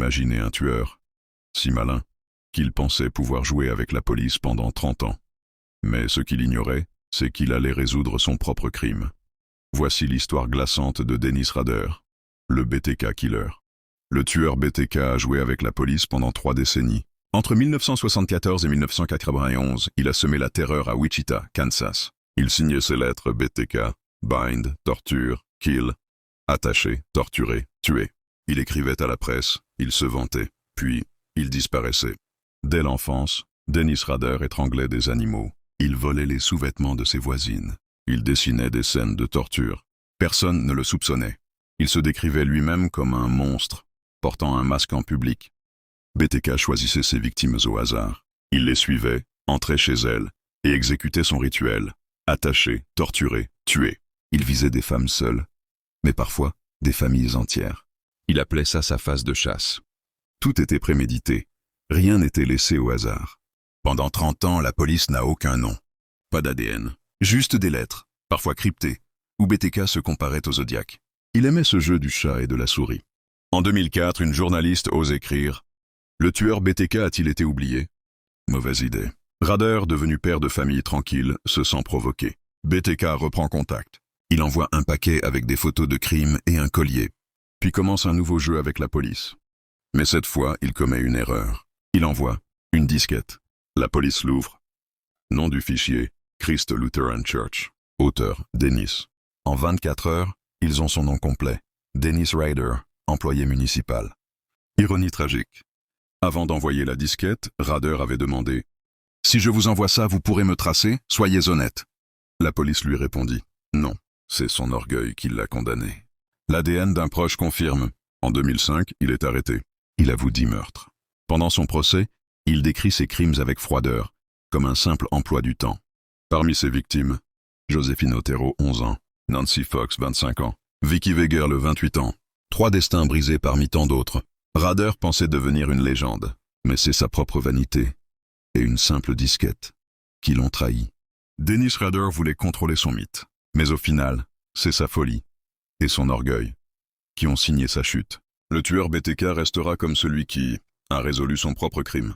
imaginait un tueur, si malin, qu'il pensait pouvoir jouer avec la police pendant 30 ans. Mais ce qu'il ignorait, c'est qu'il allait résoudre son propre crime. Voici l'histoire glaçante de Dennis Rader, le BTK Killer. Le tueur BTK a joué avec la police pendant 3 décennies. Entre 1974 et 1991, il a semé la terreur à Wichita, Kansas. Il signait ses lettres BTK, bind, torture, kill, attacher, torturer, tuer. Il écrivait à la presse, il se vantait, puis il disparaissait. Dès l'enfance, Dennis Rader étranglait des animaux. Il volait les sous-vêtements de ses voisines. Il dessinait des scènes de torture. Personne ne le soupçonnait. Il se décrivait lui-même comme un monstre, portant un masque en public. BTK choisissait ses victimes au hasard. Il les suivait, entrait chez elles, et exécutait son rituel. Attacher, torturer, tuer. Il visait des femmes seules, mais parfois des familles entières. Il appelait ça sa phase de chasse. Tout était prémédité. Rien n'était laissé au hasard. Pendant 30 ans, la police n'a aucun nom. Pas d'ADN. Juste des lettres, parfois cryptées, où BTK se comparait au Zodiac. Il aimait ce jeu du chat et de la souris. En 2004, une journaliste ose écrire « Le tueur BTK a-t-il été oublié ?» Mauvaise idée. Rader, devenu père de famille tranquille, se sent provoqué. BTK reprend contact. Il envoie un paquet avec des photos de crimes et un collier. Puis commence un nouveau jeu avec la police. Mais cette fois, il commet une erreur. Il envoie une disquette. La police l'ouvre. Nom du fichier, Christ Lutheran Church. Auteur, Dennis. En 24 heures, ils ont son nom complet. Dennis Rader, employé municipal. Ironie tragique. Avant d'envoyer la disquette, Rader avait demandé « Si je vous envoie ça, vous pourrez me tracer? Soyez honnête. » La police lui répondit « Non, c'est son orgueil qui l'a condamné. » L'ADN d'un proche confirme. En 2005, il est arrêté. Il avoue 10 meurtres. Pendant son procès, il décrit ses crimes avec froideur, comme un simple emploi du temps. Parmi ses victimes, Joséphine Otero, 11 ans, Nancy Fox, 25 ans, Vicky Wegerle, 28 ans. 3 destins brisés parmi tant d'autres. Rader pensait devenir une légende, mais c'est sa propre vanité et une simple disquette qui l'ont trahi. Dennis Rader voulait contrôler son mythe, mais au final, c'est sa folie et son orgueil qui ont signé sa chute. Le tueur BTK restera comme celui qui a résolu son propre crime.